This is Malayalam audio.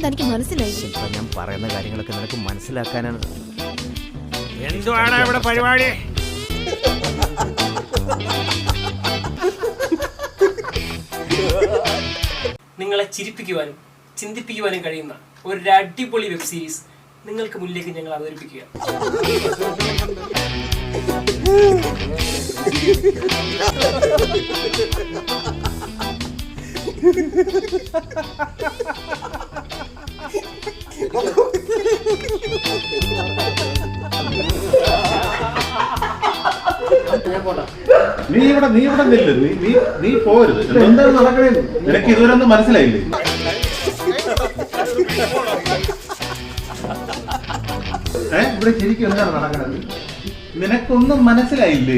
തനിക്ക് മനസ്സിലായി? ഞാൻ പറയുന്ന കാര്യങ്ങളൊക്കെ നിനക്ക് മനസ്സിലാക്കാനാണ്. എന്തുവാണ് ഇവിടെ പരിപാടി? നിങ്ങളെ ചിരിപ്പിക്കുവാനും ചിന്തിപ്പിക്കുവാനും കഴിയുന്ന ഒരു അടിപൊളി വെബ് സീരീസ് നിങ്ങൾക്ക് മുന്നിലേക്ക് ഞങ്ങൾ അവതരിപ്പിക്കുക. നീ ഇവിടെ നില്ല്, നീ പോരുത്. എന്താണ് നടക്കണേ? നിനക്ക് ഇതുവരെ ഒന്നും മനസ്സിലായില്ലേ? ഇവിടെ ശരിക്കും എന്താണ് നടക്കണത്? നിനക്കൊന്നും മനസ്സിലായില്ലേ?